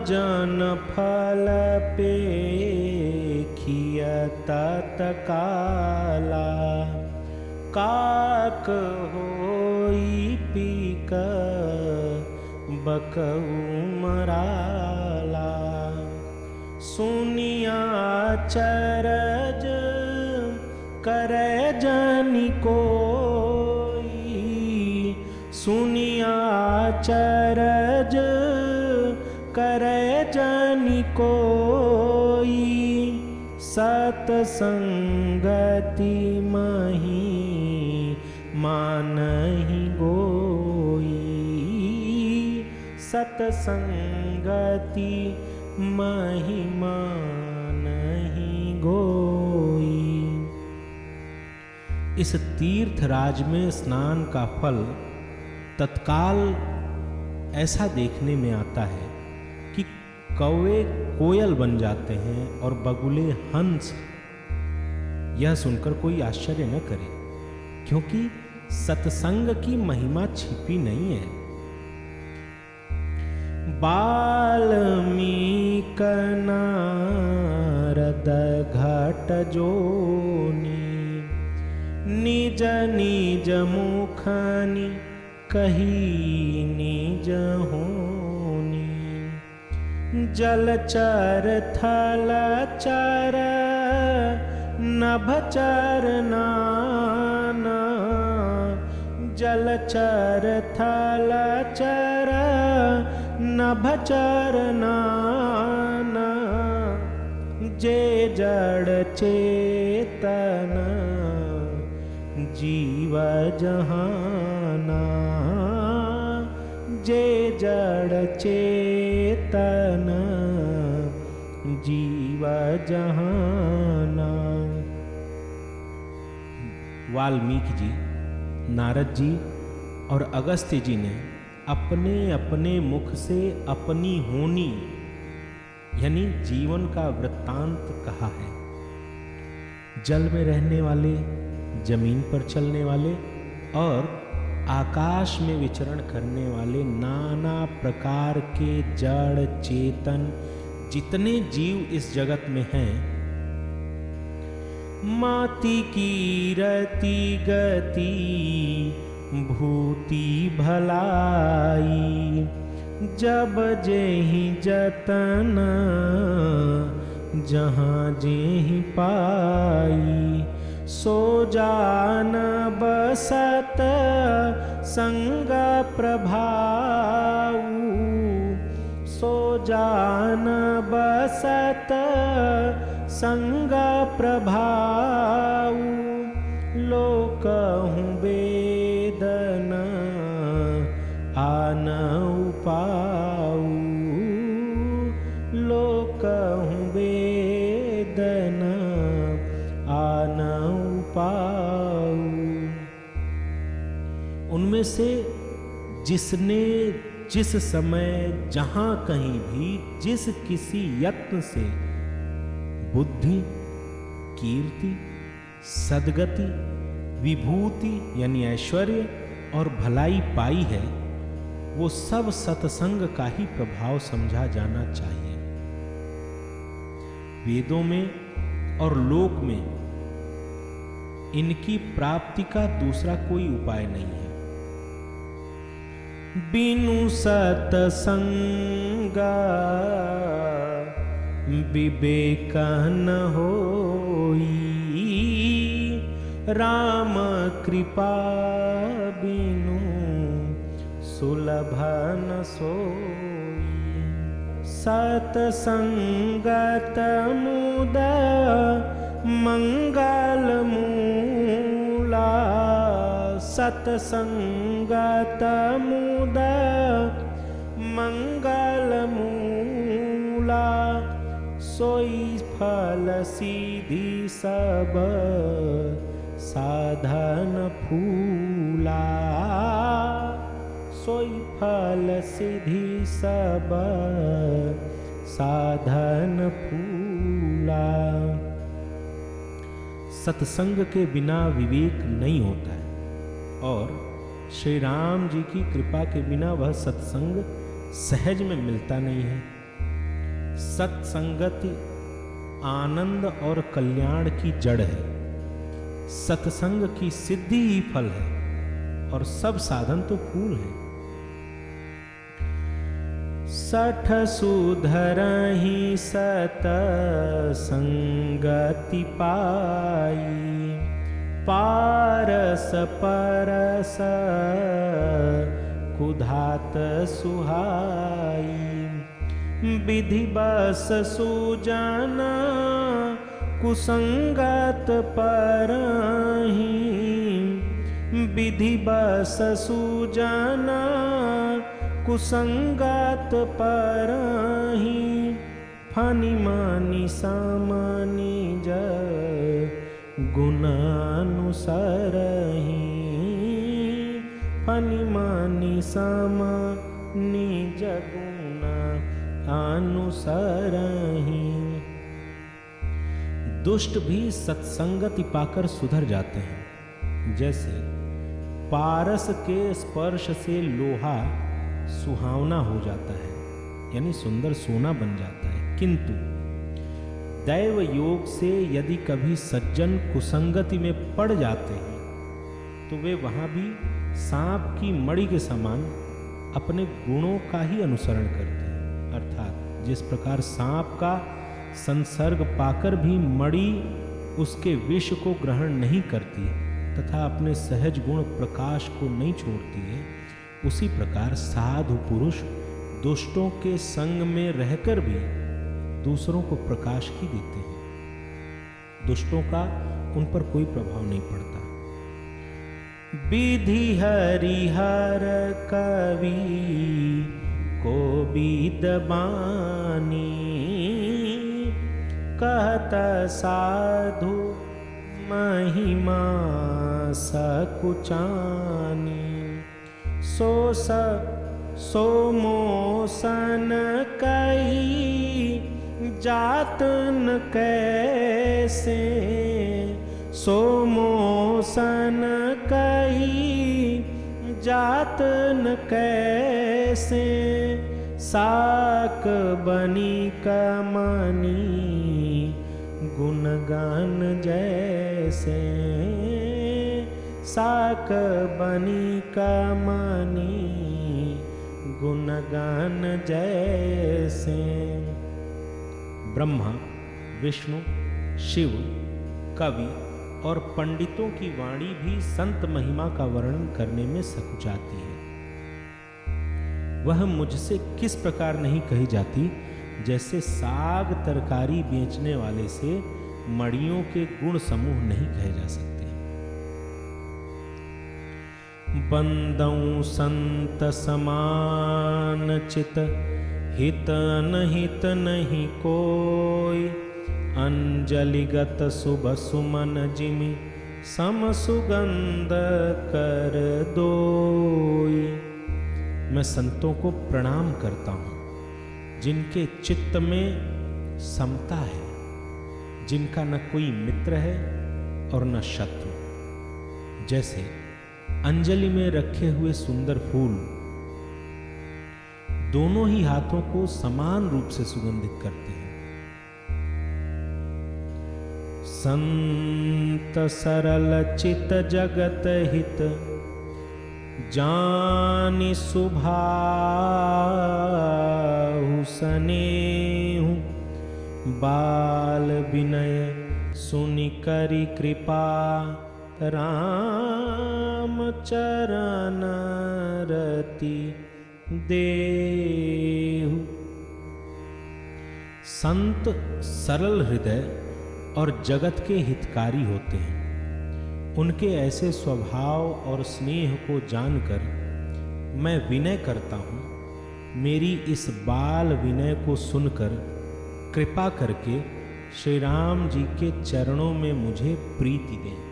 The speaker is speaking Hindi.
जन फल पे खियत काला, काक होई पीक बकऊ मराला। सुनिया चरज करे जनि कोई, सुनिया चरज करे जनि कोई। सतसंगति मही मानहि गोई, सतसंगति महिमा नहीं गोई। इस तीर्थराज में स्नान का फल तत्काल ऐसा देखने में आता है कि कौवे कोयल बन जाते हैं और बगुले हंस। यह सुनकर कोई आश्चर्य न करे, क्योंकि सत्संग की महिमा छिपी नहीं है। वाल्मीकि नारद घट जोनी, निज निज मुखनि कही निज होनी। जलचर थलचर नभचर नाना, जलचर थलचर नभचर नाना। जे जड़ चेतन जीव जहाना, जे जड़ चेतन जीव जहाना। वाल्मीकि जी, नारद जी और अगस्त्य जी ने अपने अपने मुख से अपनी होनी यानी जीवन का वृत्तांत कहा है। जल में रहने वाले, जमीन पर चलने वाले और आकाश में विचरण करने वाले नाना प्रकार के जड़ चेतन जितने जीव इस जगत में हैं, माति की रति गति भूति भलाई। जब जेहि जतन जहाँ जेहि पाई। सो जान बसत संग प्रभाऊ, सो जान बसत संग प्रभाऊ। लोकहु वेदन आन उपाऊ, लोकहु वेदन आन उपाऊ। उनमें से जिसने जिस समय जहाँ कहीं भी जिस किसी यत्न से बुद्धि, कीर्ति, सद्गति, विभूति यानी ऐश्वर्य और भलाई पाई है, वो सब सत्संग का ही प्रभाव समझा जाना चाहिए। वेदों में और लोक में इनकी प्राप्ति का दूसरा कोई उपाय नहीं है। बिनु सत्संगा विवेक न होई। राम कृपा बिनु सुलभ न सोई। सत्संगत मुद मंगल मूला। सत्संगत मुद मंगल मूला। सोई फल सीधी सब साधन फूला। सोई फल सीधी सब साधन फूला। सत्संग के बिना विवेक नहीं होता है और श्री राम जी की कृपा के बिना वह सत्संग सहज में मिलता नहीं है। सत्संगति आनंद और कल्याण की जड़ है। सत्संग की सिद्धि ही फल है और सब साधन तो फूल है। सठ सुधरहि सत संगति पाई, पारस परस कुधात सुहाई। विधि बस सुजन कुसंगत परहि, विधि बस सुजन कुसंगत परहि। फनि मनि समनि गुणानुसरहि, फनि मनि समनि गुण अनुसरहि। दुष्ट भी सत्संगति पाकर सुधर जाते हैं। जैसे पारस के स्पर्श से लोहा सुहावना हो जाता है, यानी सुंदर सोना बन जाता है। किंतु दैव योग से यदि कभी सज्जन कुसंगति में पड़ जाते हैं तो वे वहां भी सांप की मणि के समान अपने गुणों का ही अनुसरण करते हैं। अर्थात जिस प्रकार सांप का संसर्ग पाकर भी मणि उसके विष को ग्रहण नहीं करती तथा अपने सहज गुण प्रकाश को नहीं छोड़ती है, उसी प्रकार साधु पुरुष दुष्टों के संग में रहकर भी दूसरों को प्रकाश ही देते हैं। दुष्टों का उन पर कोई प्रभाव नहीं पड़ता। विधि हरिहर कवि को विदबानी, कहत साधु महिमा सकुचानी। सो मोसन कई जातन कैसे, सो मोसन कई जातन कैसे। साक बनी कमनी गुणगान जैसे, साक बनी कमनी गुणगान जैसे। ब्रह्मा, विष्णु, शिव, कवि और पंडितों की वाणी भी संत महिमा का वर्णन करने में सकुचाती है। वह मुझसे किस प्रकार नहीं कही जाती, जैसे साग तरकारी बेचने वाले से मड़ियों के गुण समूह नहीं कहे जा सकते। बंदऊ संत समान चित, हित अनहित नहीं कोई। अंजलिगत शुभ सुमन जिमि, सम सुगंध कर दोई। मैं संतों को प्रणाम करता हूँ जिनके चित्त में समता है, जिनका न कोई मित्र है और न शत्रु। जैसे अंजलि में रखे हुए सुंदर फूल दोनों ही हाथों को समान रूप से सुगंधित करते हैं। संत सरल चित जगत हित, जानि सुभाहु सनेहु। बाल विनय सुनि करि कृपा, राम चरण रति देहु। संत सरल हृदय और जगत के हितकारी होते हैं। उनके ऐसे स्वभाव और स्नेह को जानकर मैं विनय करता हूँ। मेरी इस बाल विनय को सुनकर कृपा करके श्री राम जी के चरणों में मुझे प्रीति दें।